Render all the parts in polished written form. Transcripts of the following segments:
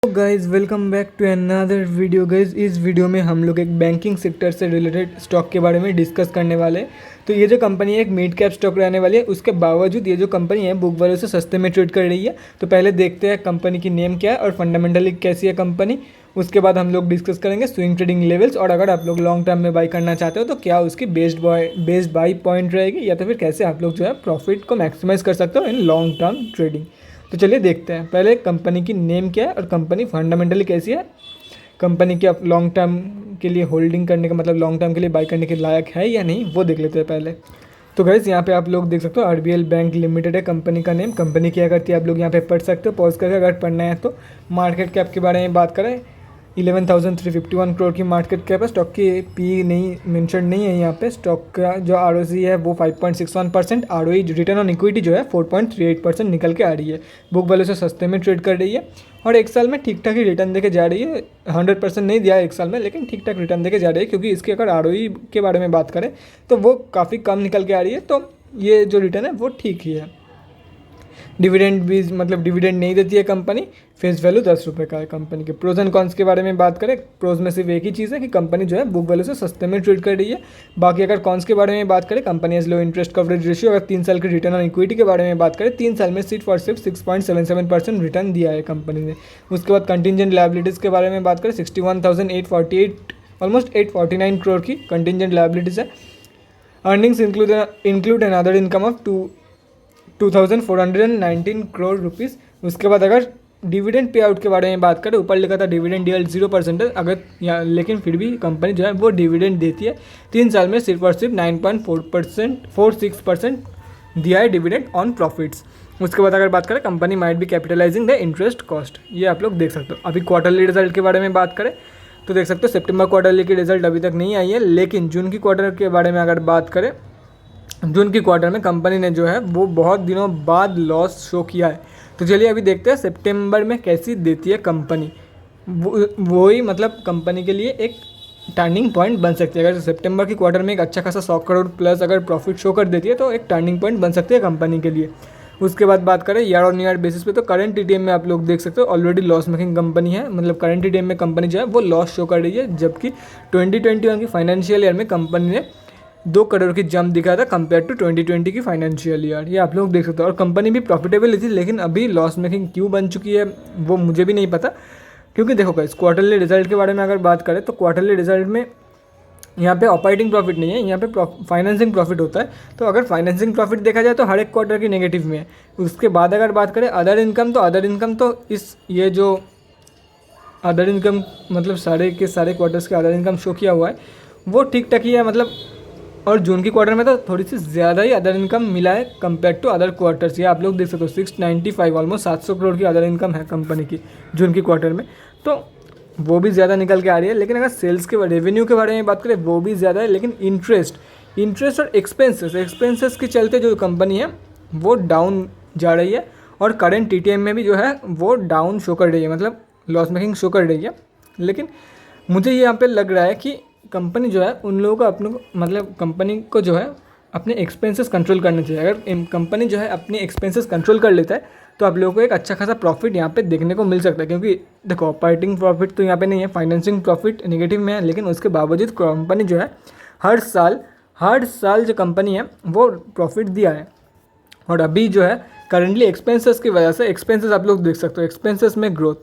Guys welcome back to another video guys. इस video में हम लोग एक बैंकिंग सेक्टर से रिलेटेड स्टॉक के बारे में डिस्कस करने वाले हैं। तो ये जो कंपनी है एक मिड कैप स्टॉक रहने वाली है, उसके बावजूद ये जो कंपनी है बुक वैल्यू से सस्ते में ट्रेड कर रही है। तो पहले देखते हैं कंपनी की नेम क्या है और फंडामेंटली कैसी है कंपनी। उसके बाद हम लोग डिस्कस करेंगे स्विंग ट्रेडिंग लेवल्स, और अगर आप लोग लॉन्ग टर्म में बाई करना चाहते हो तो क्या उसकी बेस्ड बाई पॉइंट रहेगी, या तो फिर कैसे आप लोग जो है प्रॉफिट को मैक्सिमाइज कर सकते हो इन लॉन्ग टर्म ट्रेडिंग। तो चलिए देखते हैं पहले कंपनी की नेम क्या है और कंपनी फंडामेंटली कैसी है, कंपनी के लॉन्ग टर्म के लिए होल्डिंग करने का मतलब लॉन्ग टर्म के लिए बाई करने के लायक है या नहीं, वो देख लेते हैं पहले। तो गाइस यहाँ पे आप लोग देख सकते हो आरबीएल बैंक लिमिटेड है कंपनी का नेम। कंपनी क्या करती है आप लोग यहाँ पे पढ़ सकते हो पॉज करके, अगर पढ़ना है तो। मार्केट कैप के बारे में बात करें 11,351 करोड़ की मार्केट कैप है। स्टॉक की पी नहीं मेंशन नहीं है यहाँ पे। स्टॉक का जो आरओसी है वो 5.61%, आरओई रिटर्न ऑन इक्विटी जो है 4.38% निकल के आ रही है। बुक वैल्यू से सस्ते में ट्रेड कर रही है और एक साल में ठीक ठाक ही रिटर्न देके जा रही है। 100% नहीं दिया है एक साल में, लेकिन ठीक ठाक रिटर्न देके जा रही है, क्योंकि इसके अगर आरओई के बारे में बात करें तो वो काफ़ी कम निकल के आ रही है। तो ये जो रिटर्न है वो ठीक ही है। डिविडेंड भी मतलब डिविडेंड नहीं देती है कंपनी। फेस वैल्यू 10 रुपये का है कंपनी के। प्रोज एंड कॉन्स के बारे में बात करें, प्रोज में सिर्फ एक ही चीज़ है कि कंपनी जो है बुक वैल्यू से सस्ते में ट्रेड कर रही है। बाकी अगर कॉन्स के बारे में बात करें, company has low interest coverage ratio. अगर 3 साल की रिटर्न ऑन इक्विटी के बारे में बात करें, 3 साल में सिर्फ 6.77% रिटर्न दिया है कंपनी ने। उसके बाद कंटिजेंट लायबिलिटीज़ के बारे में बात करें, 61,848 ऑलमोस्ट 849 करोड़ की कंटिजेंट लायबिलिटीज़ है। Earnings include an other income of 2,419 crore rupees. उसके बाद अगर डिविडेंड पे आउट के बारे में बात करें, ऊपर लिखा था डिविडेंड yield 0% है अगर यहाँ, लेकिन फिर भी कंपनी जो है वो डिविडेंड देती है। 3 साल में सिर्फ और सिर्फ 9.46% दिया है डिविडेंड ऑन प्रॉफिट्स। उसके बाद अगर बात करें, company might be capitalising the interest cost, ये आप लोग देख सकते हो। अभी क्वार्टरली रिजल्ट के बारे में बात करें तो देख सकते हो सितंबर क्वार्टरली की रिजल्ट अभी तक नहीं आई है, लेकिन जून की क्वार्टर के बारे में अगर बात करें, जून की क्वार्टर में कंपनी ने जो है वो बहुत दिनों बाद लॉस शो किया है। तो चलिए अभी देखते हैं सितंबर में कैसी देती है कंपनी। वही मतलब कंपनी के लिए एक टर्निंग पॉइंट बन सकती है। अगर सितंबर की क्वार्टर में एक अच्छा खासा 100 करोड़ प्लस अगर प्रॉफिट शो कर देती है तो एक टर्निंग पॉइंट बन सकती है कंपनी के लिए। उसके बाद बात करें ईयर ऑन ईयर बेसिस पे, तो करंट टीटीएम में आप लोग देख सकते हो ऑलरेडी लॉस मेकिंग कंपनी है। मतलब करंट टीटीएम में कंपनी जो है वो लॉस शो कर रही है, जबकि 2021 की फाइनेंशियल ईयर में कंपनी ने 2 करोड़ की जंप दिखा था कंपेयर टू 2020 की फाइनेंशियल ईयर। ये आप लोग देख सकते हो। और कंपनी भी प्रॉफिटेबल थी, लेकिन अभी लॉस मेकिंग क्यों बन चुकी है वो मुझे भी नहीं पता। क्योंकि देखो गाइस, क्वार्टरली रिजल्ट के बारे में अगर बात करें तो क्वार्टरली रिजल्ट में यहाँ पे ऑपरेटिंग प्रॉफिट नहीं है, यहाँ पे फाइनेंसिंग प्रॉफिट होता है। तो अगर फाइनेंसिंग प्रॉफिट देखा जाए तो हर एक क्वार्टर की नेगेटिव में है। उसके बाद अगर बात करें अदर इनकम, तो अदर इनकम तो ये जो अदर इनकम मतलब सारे के सारे क्वार्टर्स के अदर इनकम शो किया हुआ है वो ठीक ठाक ही है। मतलब और जून की क्वार्टर में तो थोड़ी सी ज़्यादा ही अदर इनकम मिला है कंपेयर टू अदर क्वार्टर्स। ये आप लोग देख सकते हो 695 ऑलमोस्ट 700 करोड़ की अदर इनकम है कंपनी की जून की क्वार्टर में। तो वो भी ज़्यादा निकल के आ रही है। लेकिन अगर सेल्स के रेवेन्यू के बारे में बात करें वो भी ज़्यादा है, लेकिन इंटरेस्ट और एक्सपेंसेस के चलते जो कंपनी है वो डाउन जा रही है। और करंट टीटीएम में भी जो है वो डाउन शो कर रही है, मतलब लॉस मेकिंग शो कर रही है। लेकिन मुझे यहाँ पे लग रहा है कि कंपनी जो है उन लोगों को अपने मतलब कंपनी को जो है अपने एक्सपेंसेस कंट्रोल करने चाहिए। अगर कंपनी जो है अपने एक्सपेंसेस कंट्रोल कर लेता है तो आप लोगों को एक अच्छा खासा प्रॉफिट यहाँ पे देखने को मिल सकता है। क्योंकि देखो ऑपरेटिंग प्रॉफिट तो यहाँ पे नहीं है, फाइनेंसिंग प्रॉफिट नेगेटिव में है, लेकिन उसके बावजूद कंपनी जो है हर साल जो कंपनी है वो प्रॉफिट दिया है। और अभी जो है करंटली एक्सपेंसेस की वजह से, एक्सपेंसेस आप लोग देख सकते हो, एक्सपेंसेस में ग्रोथ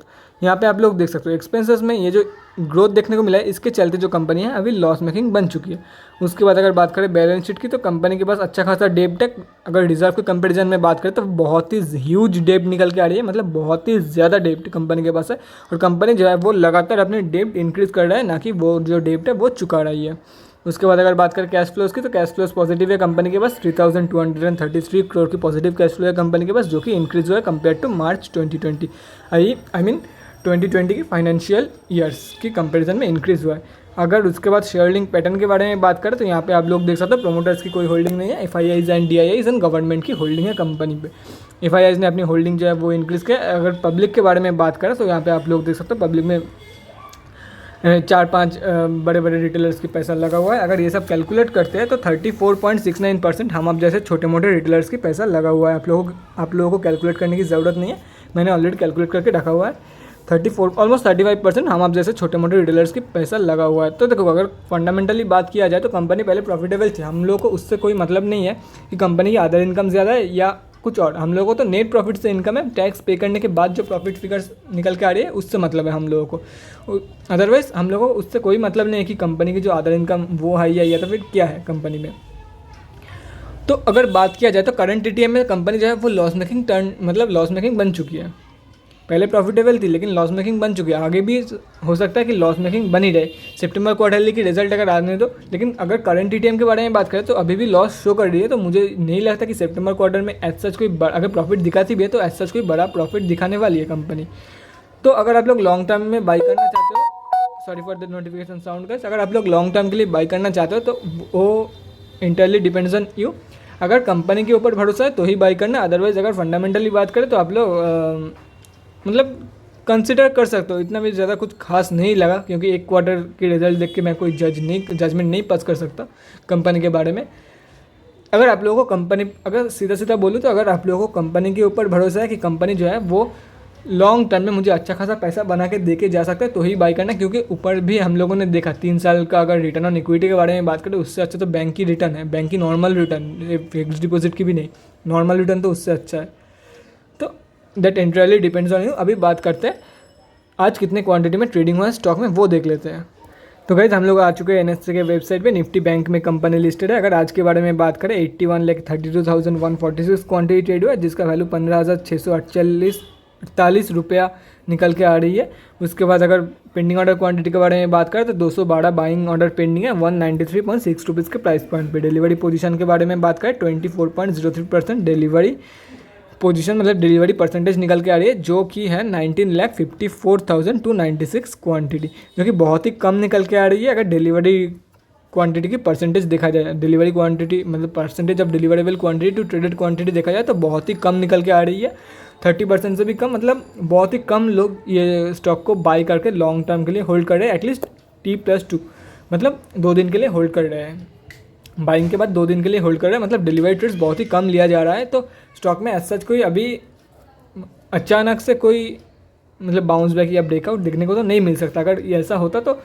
यहाँ पे आप लोग देख सकते हो, एक्सपेंसेस में ये जो ग्रोथ देखने को मिला है, इसके चलते जो कंपनी है अभी लॉस मेकिंग बन चुकी है। उसके बाद अगर बात करें बैलेंस शीट की, तो कंपनी के पास अच्छा खासा डेब्ट है। अगर रिजर्व के कंपेरिजन में बात करें तो बहुत ही ह्यूज डेब्ट निकल के आ रही है, मतलब बहुत ही ज़्यादा डेब्ट कंपनी के पास है। और कंपनी जो है वो लगातार अपने डेब्ट इंक्रीज़ कर रहा है, ना कि वो जो डेब्ट है वो चुका रही है। उसके बाद अगर बात करें कैश फ्लोज की, तो कैश फ्लोज पॉजिटिव है कंपनी के पास। 3,233 करोड़ की पॉजिटिव कैश फ्लो है कंपनी के पास, जो कि इंक्रीज हुआ है compare to March 2020 I mean 2020 की फाइनेंशियल ईयर्स की कंपैरिजन में इंक्रीज़ हुआ है। अगर उसके बाद शेयर होल्डिंग पैटर्न के बारे में बात करें तो यहाँ पे आप लोग देख सकते हो प्रोमोटर्स की कोई होल्डिंग नहीं है। FIIs and DIIs and government की होल्डिंग है कंपनी पे। FIIs ने अपनी होल्डिंग जो है वो इंक्रीज़ किया। अगर पब्लिक के बारे में बात करें तो यहाँ पे आप लोग देख सकते हो पब्लिक में 4-5 बड़े बड़े रिटेलर्स की पैसा लगा हुआ है। अगर ये सब कैलकुलेट करते हैं तो 34.69% हम अब जैसे छोटे मोटे रिटेलर्स की पैसा लगा हुआ है। आप लोगों को कैलकुलेट करने की ज़रूरत नहीं है, मैंने ऑलरेडी कैलकुलेट करके रखा हुआ है। 34 ऑलमोस्ट 35% हम आप जैसे छोटे मोटे रिटेलर्स की पैसा लगा हुआ है। तो देखो अगर फंडामेंटली बात किया जाए तो कंपनी पहले प्रॉफिटेबल थी, हम लोग को उससे कोई मतलब नहीं है कि कंपनी की अदर इनकम ज़्यादा है या कुछ और, हम लोगों को तो नेट प्रॉफिट से इनकम है, टैक्स पे करने के बाद जो प्रॉफिट फिगर्स निकल के आ रही है उससे मतलब है हम लोगों को। अदरवाइज़ हम लोगों को उससे कोई मतलब नहीं है कि कंपनी की जो अदर इनकम वो है या तो फिर क्या है कंपनी में। तो अगर बात किया जाए तो करंट टीटीएम में कंपनी जो है वो लॉस मेकिंग लॉस मेकिंग बन चुकी है। पहले प्रॉफिटेबल थी लेकिन लॉस मेकिंग बन चुकी है, आगे भी हो सकता है कि लॉस मेकिंग बनी रहे। सितंबर क्वार्टरली की रिजल्ट अगर आने दो, लेकिन अगर करंट टीटीएम के बारे में बात करें तो अभी भी लॉस शो कर रही है। तो मुझे नहीं लगता कि सितंबर क्वार्टर में एज सच कोई अगर प्रॉफिट दिखाती भी है तो एज सच कोई बड़ा प्रॉफिट दिखाने वाली है कंपनी। तो अगर आप लोग लॉन्ग टर्म में बाई करना चाहते हो, sorry for the notification sound guys, अगर आप लोग लॉन्ग टर्म के लिए बाई करना चाहते हो तो वो इंटरली डिपेंड्स ऑन यू। अगर कंपनी के ऊपर भरोसा है तो ही बाई करना, अदरवाइज अगर फंडामेंटली बात करें तो आप लोग कंसिडर कर सकते हो। इतना भी ज़्यादा कुछ खास नहीं लगा क्योंकि एक क्वार्टर की रिजल्ट देख के मैं कोई जजमेंट नहीं पास कर सकता कंपनी के बारे में। अगर आप लोगों को कंपनी, अगर सीधा सीधा बोलूँ तो अगर आप लोगों को कंपनी के ऊपर भरोसा है कि कंपनी जो है वो लॉन्ग टर्म में मुझे अच्छा खासा पैसा बना के दे के जा सकता है तो ही बाई करना। क्योंकि ऊपर भी हम लोगों ने देखा 3 साल का अगर रिटर्न ऑन इक्विटी के बारे में बात करें उससे अच्छा तो बैंक की रिटर्न है, बैंक की नॉर्मल रिटर्न, फिक्स डिपॉजिट की भी नहीं, नॉर्मल रिटर्न तो उससे अच्छा है। तो दैट इंटरली डिपेंड्स ऑन यू। अभी बात करते हैं आज कितने क्वांटिटी में ट्रेडिंग हुआ है स्टॉक में, वो देख लेते हैं। तो गाइस हम लोग आ चुके हैं एनएससी के वेबसाइट पे, निफ्टी बैंक में कंपनी लिस्टेड है। अगर आज के बारे में बात करें 81,32,146 क्वांटिटी ट्रेड हुआ है जिसका वैल्यू 15,648 रुपया निकल के आ रही है। उसके बाद अगर पेंडिंग ऑर्डर क्वांटिटी के बारे में बात करें तो 212 बाइंग ऑर्डर पेंडिंग है 193.6 रुपीज़ के प्राइस पॉइंट पे। डिलीवरी पोजीशन के बारे में बात करें 24.03% डिलीवरी पोजीशन मतलब डिलीवरी परसेंटेज निकल के आ रही है जो कि है 19,54,296 क्वांटिटी, जो कि बहुत ही कम निकल के आ रही है। अगर डिलीवरी क्वांटिटी की परसेंटेज देखा जाए, डिलीवरी क्वांटिटी मतलब percentage of deliverable quantity to traded quantity देखा जाए तो बहुत ही कम निकल के आ रही है, 30% से भी कम। मतलब बहुत ही कम लोग ये स्टॉक को बाई करके लॉन्ग टर्म के लिए होल्ड कर रहे हैं, एटलीस्ट T+2 मतलब 2 दिन के लिए होल्ड कर रहे हैं। बाइंग के बाद 2 दिन के लिए होल्ड कर रहे हैं, मतलब डिलीवरी ट्रेड्स बहुत ही कम लिया जा रहा है। तो स्टॉक में एज सच कोई अभी अचानक से कोई मतलब बाउंस बैक या ब्रेकआउट देखने को तो नहीं मिल सकता। अगर ये ऐसा होता तो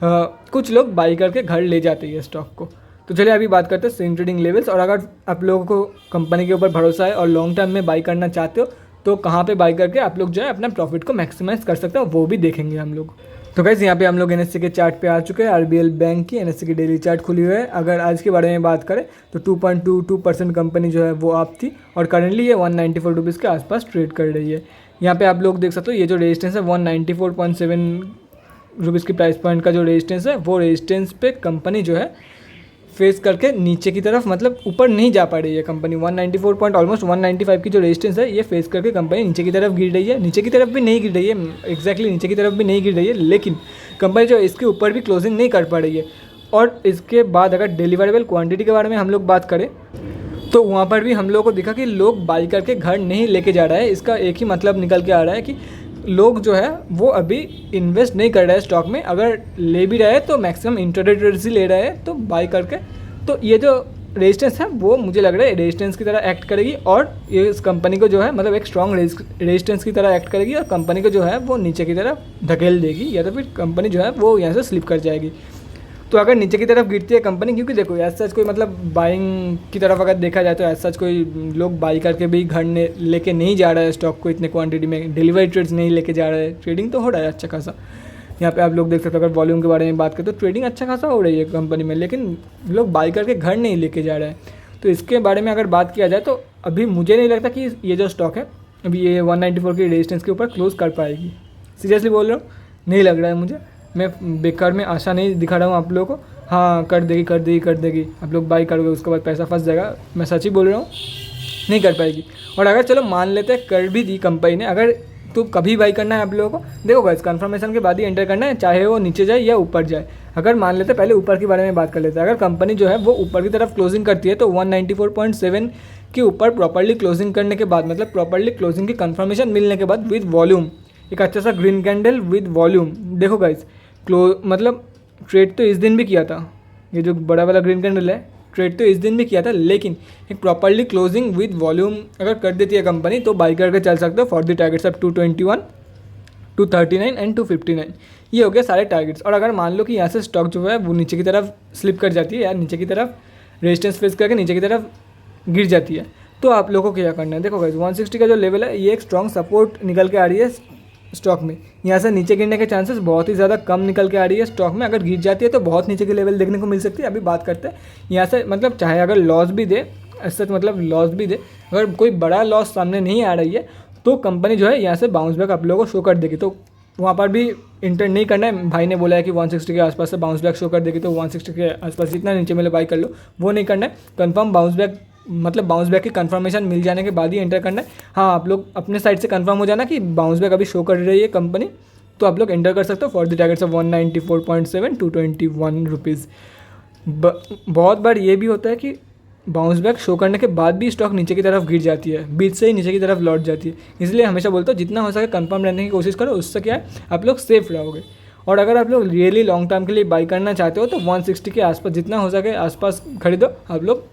कुछ लोग बाई करके घर ले जाते हैं स्टॉक को। तो चलिए अभी बात करते हैं स्विंग ट्रेडिंग लेवल्स। और अगर आप लोगों को कंपनी के ऊपर भरोसा है और लॉन्ग टर्म में बाई करना चाहते हो तो कहाँ पे बाई करके आप लोग जो है अपना प्रॉफिट को मैक्सिमाइज कर सकते हो वो भी देखेंगे हम लोग। तो गाइस यहाँ पे हम लोग एनएससी के चार्ट पे आ चुके हैं। आरबीएल बैंक की एनएससी की डेली चार्ट खुली हुई है। अगर आज के बारे में बात करें तो 2.22% कंपनी जो है वो आप थी और करेंटली ये 194 रुपीज़ के आसपास ट्रेड कर रही है। यहाँ पे आप लोग देख सकते हो ये जो रेजिस्टेंस है 194.7 रुपीज़ की प्राइस पॉइंट का जो रेजिस्टेंस है वो रेजिस्टेंस पे कंपनी जो है फेस करके नीचे की तरफ मतलब ऊपर नहीं जा पा रही है कंपनी। 194 पॉइंट ऑलमोस्ट 195 की जो रेजिस्टेंस है ये फेस करके कंपनी नीचे की तरफ गिर रही है, नीचे की तरफ भी नहीं गिर रही है, एग्जैक्टली नीचे की तरफ भी नहीं गिर रही है, लेकिन कंपनी जो इसके ऊपर भी क्लोजिंग नहीं कर पा रही है। और इसके बाद अगर डिलीवरेबल क्वान्टिटी के बारे में हम लोग बात करें तो वहाँ पर भी हम लोग को दिखा कि लोग बाई करके घर नहीं लेके जा रहा है। इसका एक ही मतलब निकल के आ रहा है कि लोग जो है वो अभी इन्वेस्ट नहीं कर रहे हैं स्टॉक में, अगर ले भी रहे हैं तो मैक्सिमम इंट्राडे ट्रेड्स ही ले रहे हैं तो बाई करके। तो ये जो रेजिस्टेंस है वो मुझे लग रहा है रेजिस्टेंस की तरह एक्ट करेगी और ये इस कंपनी को जो है मतलब एक स्ट्रॉन्ग रेजिस्टेंस की तरह एक्ट करेगी और कंपनी को जो है वो नीचे की तरफ धकेल देगी या तो फिर कंपनी जो है वो यहाँ से स्लिप कर जाएगी। तो अगर नीचे की तरफ गिरती है कंपनी, क्योंकि देखो एज सच कोई मतलब बाइंग की तरफ अगर देखा जाए तो एज सच कोई लोग बाई करके भी घर ने लेके नहीं जा रहा है स्टॉक को इतने क्वांटिटी में, डिलीवरी ट्रेड्स नहीं लेके जा रहे हैं, ट्रेडिंग तो हो रहा है अच्छा खासा। यहाँ पे आप लोग देख सकते हो अगर वॉल्यूम के बारे में बात करें तो ट्रेडिंग अच्छा खासा हो रही है कंपनी में, लेकिन लोग बाई करके घर नहीं लेके जा रहे हैं। तो इसके बारे में अगर बात किया जाए तो अभी मुझे नहीं लगता कि ये जो स्टॉक है अभी ये 194 की रेजिस्टेंस के ऊपर क्लोज कर पाएगी। सीरियसली बोल रहा हूँ, नहीं लग रहा है मुझे, मैं बेकार में आशा नहीं दिखा रहा हूँ आप लोगों को। हाँ कर देगी, आप लोग बाई करोगे उसके बाद पैसा फंस जाएगा, मैं सच ही बोल रहा हूँ, नहीं कर पाएगी। और अगर चलो मान लेते हैं कर भी दी कंपनी ने, अगर तो कभी बाई करना है आप लोगों को, देखो गाइस कंफर्मेशन के बाद ही एंटर करना है, चाहे वो नीचे जाए या ऊपर जाए। अगर मान लेते पहले ऊपर के बारे में बात कर लेते हैं, अगर कंपनी जो है वो ऊपर की तरफ क्लोजिंग करती है तो 194.7 के ऊपर प्रॉपर्ली क्लोजिंग करने के बाद मतलब प्रॉपर्ली क्लोजिंग की कंफर्मेशन मिलने के बाद विद वॉल्यूम एक अच्छा सा ग्रीन कैंडल विद वॉल्यूम, देखो गाइस मतलब ट्रेड तो इस दिन भी किया था, ये जो बड़ा वाला ग्रीन कैंडल है ट्रेड तो इस दिन भी किया था, लेकिन एक प्रॉपर्ली क्लोजिंग विद वॉल्यूम अगर कर देती है कंपनी तो बाई करके चल सकते हो for the targets of 221 239 and 259। ये हो गया सारे टारगेट्स। और अगर मान लो कि यहाँ से स्टॉक जो है वो नीचे की तरफ स्लिप कर जाती है या नीचे की तरफ रेजिस्टेंस फेस करके नीचे की तरफ गिर जाती है, तो आप लोगों को क्या करना है, देखो गाइस 160 का जो लेवल है ये एक स्ट्रॉन्ग सपोर्ट निकल के आ रही है स्टॉक में। यहाँ से नीचे गिरने के चांसेस बहुत ही ज़्यादा कम निकल के आ रही है स्टॉक में। अगर गिर जाती है तो बहुत नीचे के लेवल देखने को मिल सकती है। अभी बात करते हैं यहाँ से, मतलब चाहे अगर लॉस भी दे, सच मतलब लॉस भी दे, अगर कोई बड़ा लॉस सामने नहीं आ रही है तो कंपनी जो है यहाँ से बाउंस बैक आप लोगों को शो कर देगी। तो वहाँ पर भी इंटर नहीं करना है। भाई ने बोला है कि 160 के आसपास से बाउंस बैक शो कर देगी, तो 160 के आसपास जितना नीचे मिले बाई कर लो, वो नहीं करना है। कंफर्म बाउंस बैक, मतलब बाउंस बैक की कंफर्मेशन मिल जाने के बाद ही एंटर करना है। हाँ, आप लोग अपने साइड से कंफर्म हो जाना कि बाउंस बैक अभी शो कर रही है कंपनी, तो आप लोग एंटर कर सकते हो for the targets of 194.7 221 rupees. बहुत बार ये भी होता है कि बाउंस बैक शो करने के बाद भी स्टॉक नीचे की तरफ गिर जाती है, बीच से ही नीचे की तरफ लौट जाती है। इसलिए हमेशा बोलता हूँ जितना हो सके कंफर्म रहने की कोशिश करो, उससे क्या है आप लोग सेफ रहोगे। और अगर आप लोग रियली लॉन्ग टर्म के लिए बाई करना चाहते हो तो 160 के आसपास जितना हो सके आसपास खरीदो। आप लोग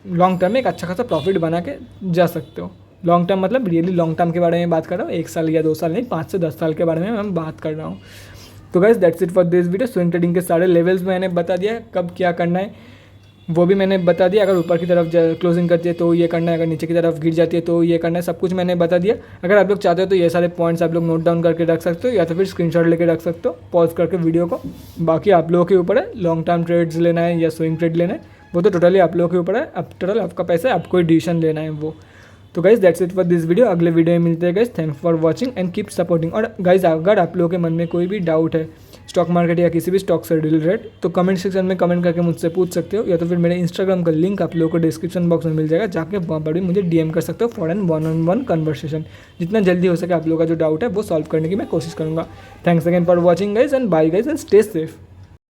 लॉन्ग टर्म में एक अच्छा खासा प्रॉफिट बना के जा सकते हो। लॉन्ग टर्म मतलब रियली लॉन्ग टर्म के बारे में बात कर रहा हूँ, 1 साल या 2 साल नहीं, 5 से 10 साल के बारे में मैं बात कर रहा हूँ। तो guys that's it for this video. Swing trading के सारे लेवल्स मैंने बता दिया, कब क्या करना है वो भी मैंने बता दिया। अगर ऊपर की तरफ क्लोजिंग करती है तो ये करना है, अगर नीचे की तरफ गिर जाती है तो ये करना है, सब कुछ मैंने बता दिया। अगर आप लोग चाहते हो तो ये सारे पॉइंट्स आप लोग नोट डाउन करके रख सकते हो या तो फिर स्क्रीनशॉट लेके रख सकते हो पॉज करके वीडियो को। बाकी आप लोगों के ऊपर है, लॉन्ग टर्म ट्रेड्स लेना है या स्विंग ट्रेड लेना है, वो तो टोटली आप लोगों के ऊपर है। अब टोटल आपका पैसा है, आपको डिसीजन लेना है वो। तो guys that's it for this video. अगले वीडियो में मिलते हैं guys. Thanks for watching and keep supporting. और गाइज अगर आप लोगों के मन में कोई भी डाउट है स्टॉक मार्केट या किसी भी स्टॉक से रिलेटेड, तो कमेंट सेक्शन में कमेंट करके मुझसे पूछ सकते हो, या तो फिर मेरे इंस्टाग्राम का लिंक आप लोगों को डिस्क्रिप्शन बॉक्स में मिल जाएगा, जाके वहाँ पर भी मुझे डीएम कर सकते हो फॉर एन 1-on-1 कन्वर्सेशन। जितना जल्दी हो सके आप लोगों का जो डाउट है वो सॉल्व करने की मैं कोशिश करूँगा। Thanks again for watching guys and bye guys and stay safe.